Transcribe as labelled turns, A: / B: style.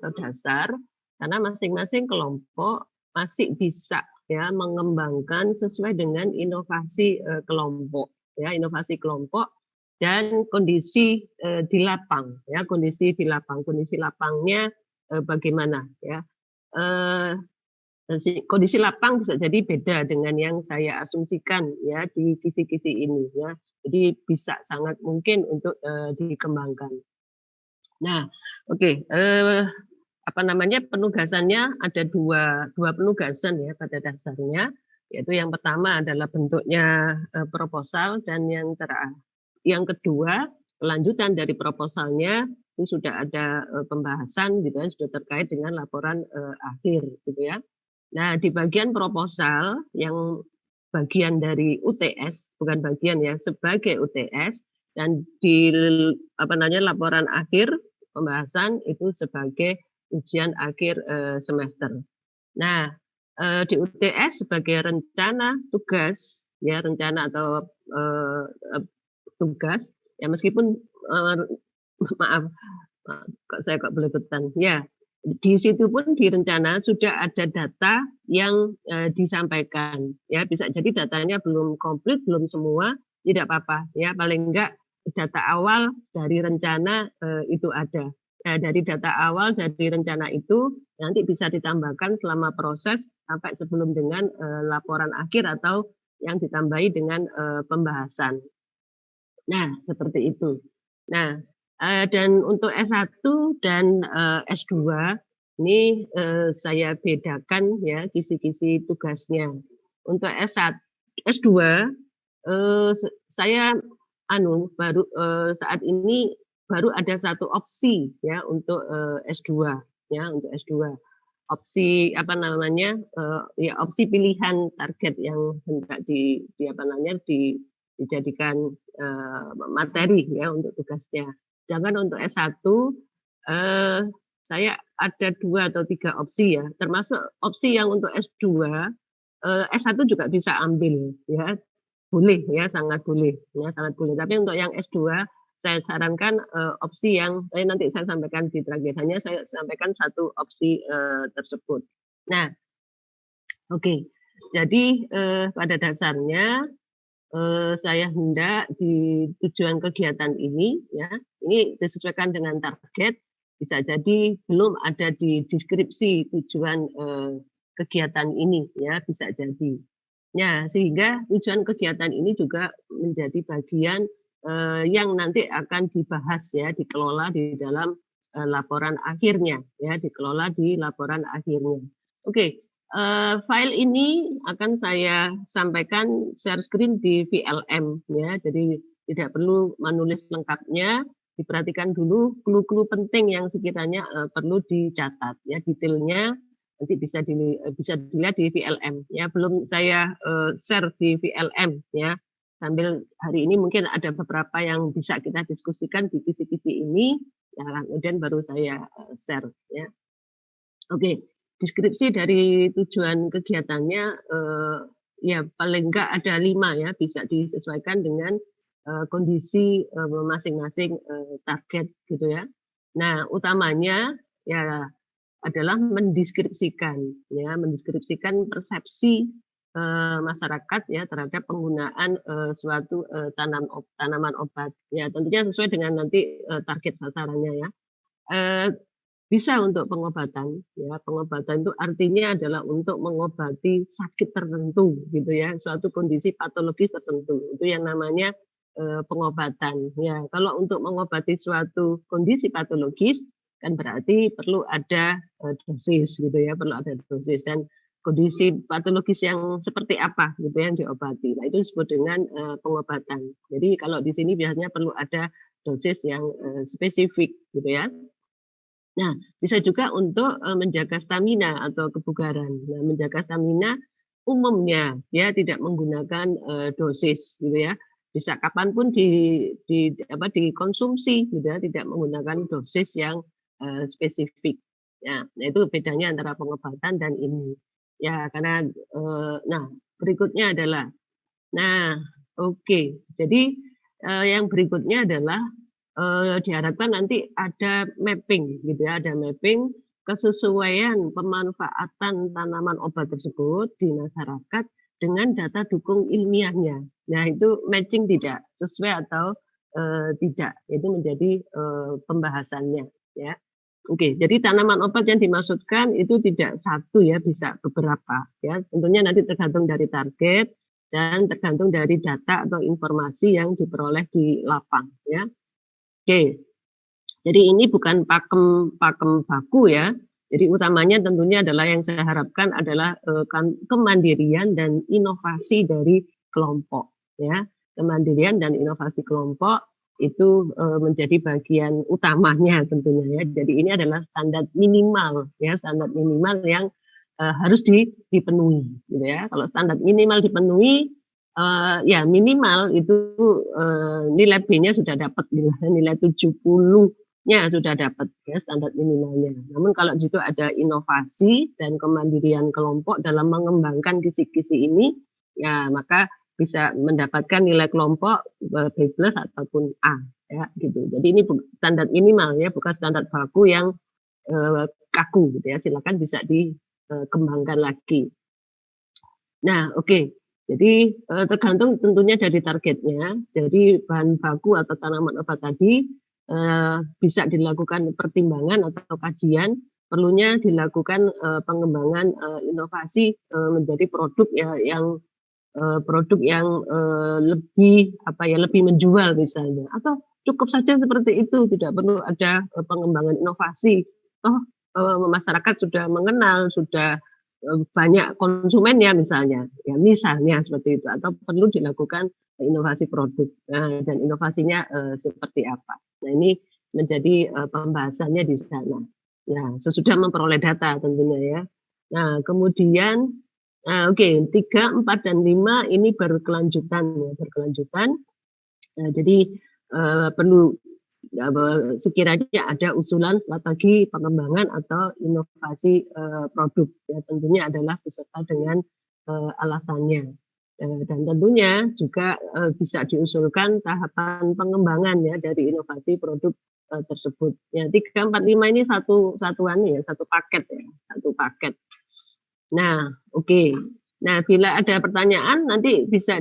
A: atau dasar, karena masing-masing kelompok masih bisa ya mengembangkan sesuai dengan inovasi kelompok ya, inovasi kelompok dan kondisi di lapang ya, kondisi di lapang, kondisi lapangnya bagaimana ya. Eh, Kondisi lapang bisa jadi beda dengan yang saya asumsikan ya di kisi-kisi ini ya. Jadi bisa sangat mungkin untuk dikembangkan. Nah, oke, apa namanya, penugasannya ada dua penugasan ya pada dasarnya, yaitu yang pertama adalah bentuknya, proposal dan yang kedua, kelanjutan dari proposalnya itu sudah ada, pembahasan gitu ya, sudah terkait dengan laporan, akhir gitu ya. Nah, di bagian proposal yang bagian dari UTS, bukan bagian ya, sebagai UTS dan di apa namanya, laporan akhir pembahasan itu sebagai ujian akhir, semester. Nah, di UTS sebagai rencana tugas, ya rencana atau, eee eee, tugas, ya meskipun, maaf, kok belepotan. Ya, di situ pun di rencana sudah ada data yang, disampaikan, ya bisa jadi datanya belum komplit, belum semua, tidak apa-apa, ya paling enggak data awal dari rencana, itu ada. Nah, dari data awal dari rencana itu nanti bisa ditambahkan selama proses sampai sebelum dengan, laporan akhir atau yang ditambahi dengan, pembahasan. Nah, seperti itu. Nah, dan untuk S1 dan, S2 ini, saya bedakan ya kisi-kisi tugasnya. Untuk S2, saya baru, saat ini baru ada satu opsi ya untuk, S2 ya, untuk S2. Opsi apa namanya, ya opsi pilihan target yang hendak di apa namanya, dijadikan, materi ya untuk tugasnya. Sedangkan untuk S1, eee, saya ada 2 atau 3 opsi ya, termasuk opsi yang untuk S2, S1 juga bisa ambil ya, boleh ya, sangat boleh ya, sangat boleh. Tapi untuk yang S2 saya sarankan, opsi yang nanti saya sampaikan di terakhir, hanya saya sampaikan satu opsi, tersebut. Nah, oke. Jadi, pada dasarnya saya hendak di tujuan kegiatan ini ya, ini disesuaikan dengan target, bisa jadi belum ada di deskripsi tujuan, kegiatan ini ya, bisa jadi. Ya, sehingga tujuan kegiatan ini juga menjadi bagian, yang nanti akan dibahas ya, dikelola di dalam, laporan akhirnya ya, dikelola di laporan akhirnya. Oke, file ini akan saya sampaikan share screen di VLM ya, jadi tidak perlu menulis lengkapnya, diperhatikan dulu clue-clue penting yang sekiranya, perlu dicatat ya, detailnya nanti bisa dilihat di VLM ya, belum saya, share di VLM ya. Sambil hari ini mungkin ada beberapa yang bisa kita diskusikan di kisi-kisi ini, ya kemudian baru saya, share ya. Oke, deskripsi dari tujuan kegiatannya, ya paling enggak ada 5 ya, bisa disesuaikan dengan, kondisi, masing-masing, target gitu ya. Nah, utamanya ya adalah mendeskripsikan persepsi, masyarakat ya terhadap penggunaan, suatu, tanaman obat. Ya tentunya sesuai dengan nanti, target sasarannya ya. Eee, Bisa untuk pengobatan, ya. Pengobatan itu artinya adalah untuk mengobati sakit tertentu gitu ya, suatu kondisi patologis tertentu. Itu yang namanya, pengobatan. Ya, kalau untuk mengobati suatu kondisi patologis, kan berarti perlu ada, dosis gitu ya, perlu ada dosis dan kondisi patologis yang seperti apa gitu yang diobati. Nah, itu disebut dengan, pengobatan. Jadi kalau di sini biasanya perlu ada dosis yang, spesifik gitu ya. Nah, bisa juga untuk, menjaga stamina atau kebugaran. Nah, menjaga stamina umumnya ya tidak menggunakan, dosis gitu ya. Bisa kapan pun dikonsumsi gitu ya, tidak menggunakan dosis yang, spesifik. Ya, nah itu bedanya antara pengobatan dan ini. Ya karena, nah berikutnya adalah nah, oke. Jadi, yang berikutnya adalah, diharapkan nanti ada mapping gitu ya, ada mapping kesesuaian pemanfaatan tanaman obat tersebut di masyarakat dengan data dukung ilmiahnya. Nah, itu matching tidak, sesuai atau, tidak, itu menjadi, pembahasannya, ya. Oke, jadi tanaman obat yang dimaksudkan itu tidak satu ya, bisa beberapa, ya. Tentunya nanti tergantung dari target dan tergantung dari data atau informasi yang diperoleh di lapang, ya. Oke. Jadi ini bukan pakem pakem baku ya. Jadi utamanya tentunya adalah yang saya harapkan adalah, kemandirian dan inovasi dari kelompok ya. Kemandirian dan inovasi kelompok itu, menjadi bagian utamanya tentunya ya. Jadi ini adalah standar minimal ya, standar minimal yang, harus dipenuhi gitu ya. Kalau standar minimal dipenuhi, ya minimal itu, nilai B-nya sudah dapat gitu, nilai 70-nya sudah dapat ya standar minimalnya. Namun kalau di situ ada inovasi dan kemandirian kelompok dalam mengembangkan kisi-kisi ini, ya maka bisa mendapatkan nilai kelompok, B+ ataupun A ya gitu. Jadi ini standar minimal ya, bukan standar baku yang, kaku gitu ya. Silakan bisa dikembangkan lagi. Nah, oke. Jadi, tergantung tentunya dari targetnya. Jadi bahan baku atau tanaman obat tadi, bisa dilakukan pertimbangan atau kajian, perlunya dilakukan, pengembangan, inovasi, menjadi produk ya yang, produk yang, lebih apa ya, lebih menjual misalnya, atau cukup saja seperti itu, tidak perlu ada, pengembangan inovasi. Toh, masyarakat sudah mengenal, sudah, banyak konsumennya misalnya, ya misalnya seperti itu, atau perlu dilakukan inovasi produk, dan inovasinya, seperti apa. Nah ini menjadi, pembahasannya di sana. Nah sesudah memperoleh data tentunya ya. Nah kemudian, oke 3, 4, dan 5 ini berkelanjutan ya, berkelanjutan. Jadi, perlu sekiranya ada usulan strategi pengembangan atau inovasi, produk ya tentunya adalah beserta dengan, alasannya. Dan tentunya juga, bisa diusulkan tahapan pengembangan ya dari inovasi produk, tersebut. Ya 3, 4, 5 ini satuan ya, satu paket ya, satu paket. Nah, oke. Nah, bila ada pertanyaan nanti bisa